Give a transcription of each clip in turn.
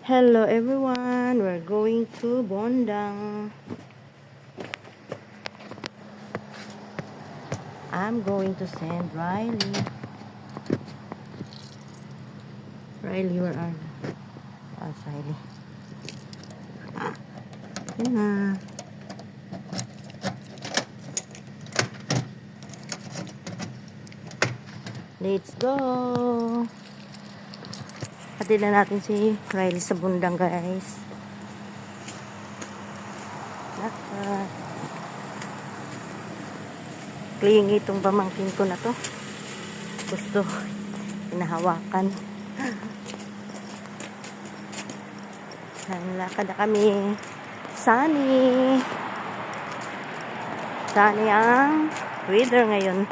Hello everyone, we're going to Bondang. I'm going to send Riley. Riley, where are you? Oh, it's Riley. Yan na. Let's go! Hatid na natin si Riley sa Bondang, guys. Clingy itong pamangkin ko na to. Gusto hinahawakan. Lakad na kami. Sunny ang weather ngayon.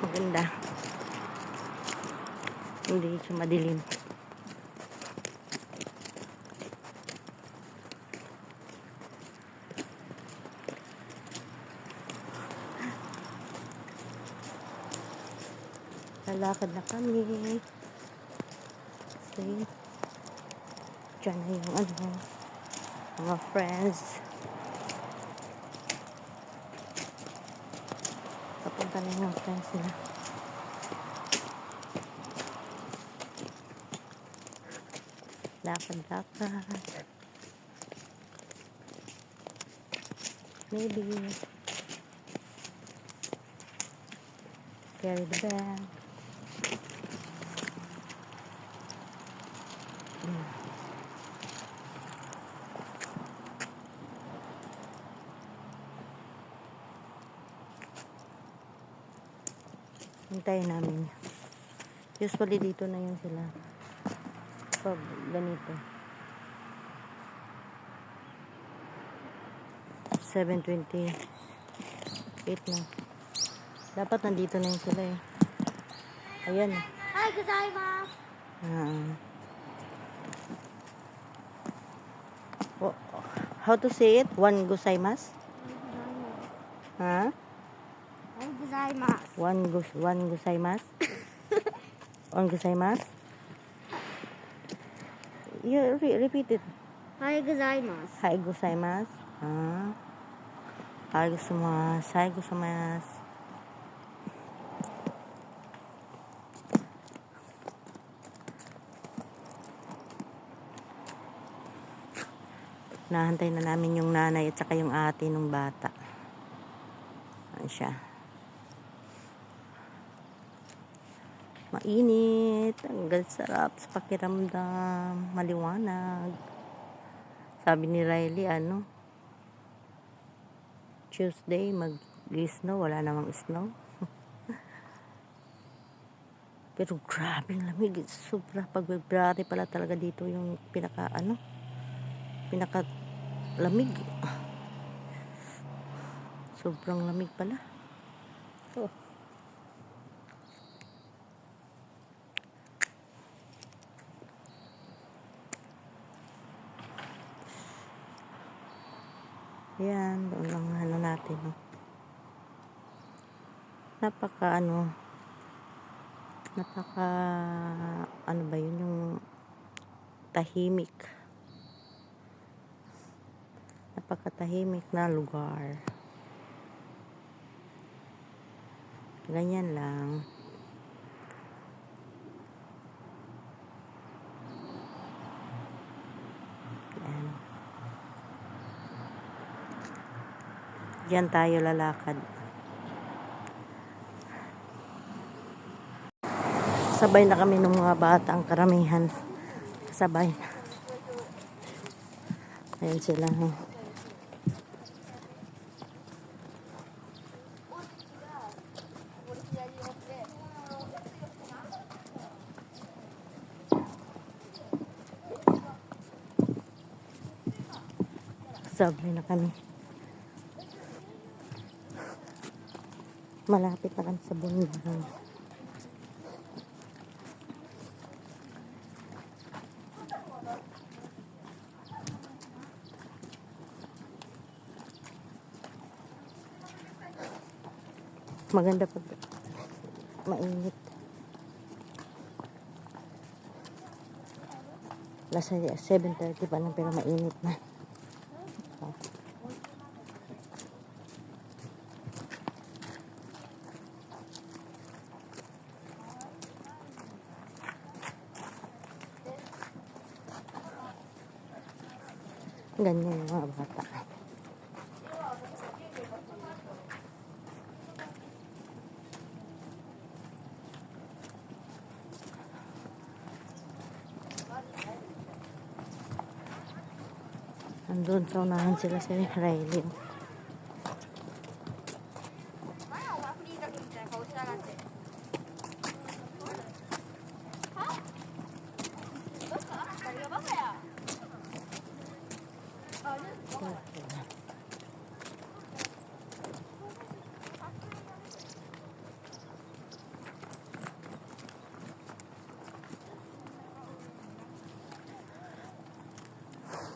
Maganda. Hindi siya madilim. Lalakad na kami. See? Diyan na yung mga friends. Papunta na yung friends nila. Lakad-lakad. Maybe carry the bag. Hintayin namin. Usually dito na yun sila. Pag ganito. 7:28 na. Dapat nandito na yun sila eh. Ayan. Hi, gozaimasu. How to say it? One gozaimasu? Ha? Hi, gozaimasu. One gozaimasu? One gozaimasu? You repeat it. Hi, gozaimasu. Hai gozaimasu. Hai gozaimasu. Hai gozaimasu. Nahantay na namin yung nanay at saka yung ate ng bata. Ayan siya. Mainit. Ang sarap sa pakiramdam. Maliwanag. Sabi ni Riley, Tuesday, mag-snow. Wala namang snow. Pero grabe ang lamig. Sobra. Pag-February pala talaga dito yung pinaka-lamig. Sobrang lamig pala. Oh. Yan, doon lang natin. No? Napaka ba yun, yung tahimik. Napakatahimik na lugar. Ganyan lang. Yan. Diyan tayo lalakad. Sabay na kami ng mga bata, ang karamihan. Sabay. Ayan sila. Sabay na kami. Malapit na kami sa Bondang. Maganda pag mainit. Nasa 7:30 pa lang pero mainit na. Ganyan yung mga bata. Andun sa unahan sila si Riley.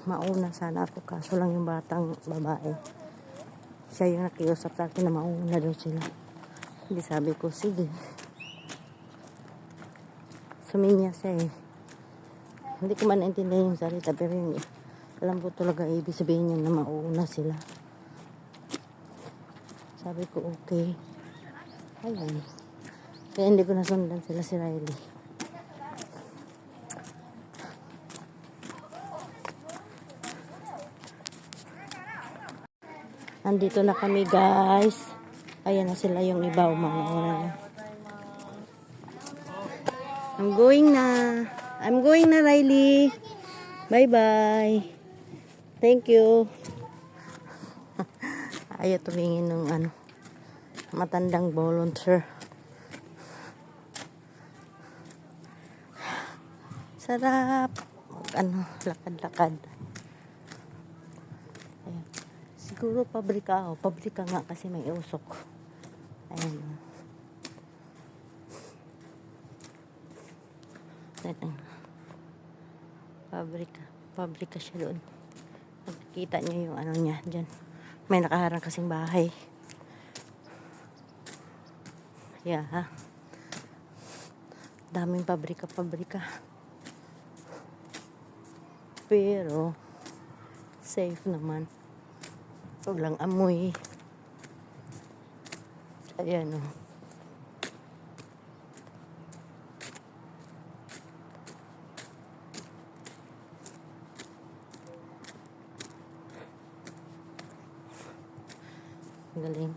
Mauna sana ako kaso lang yung batang babae. Siya yung nakiusap sa akin na mauna daw sila. Hindi sabi ko, sige. Suminya siya eh. Hindi ko man naintindihan yung salita pero yung alam ko talaga ibig sabihin niya na mauna sila. Sabi ko okay. Ayun. Kaya hindi ko nasundan sila si Riley. Andito na kami guys. Ayan na sila yung iba umanauna na. I'm going na Riley. Bye bye. Thank you. Ayaw tumingin ng matandang volunteer. Sarap. Lakad-lakad. Ayan. Siguro pabrika. Pabrika nga kasi may usok. Ayan. Pabrika siya doon. Nakikita niyo yung niya dyan. May nakaharang kasing bahay. Yeah. Daming pabrika. Pero safe naman. Walang amoy. Ayan o. Galing.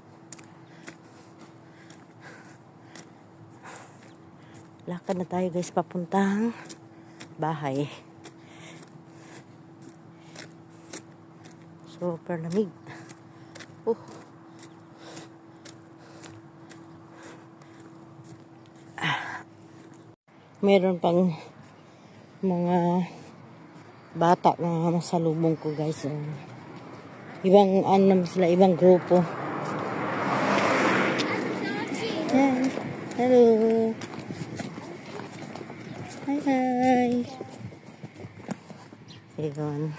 Lakad na tayo guys papuntang bahay. Super lamig. Meron pang mga bata na masalubong ko guys. Ibang sila, ibang grupo. Yan. Hello. Hi. Ayun.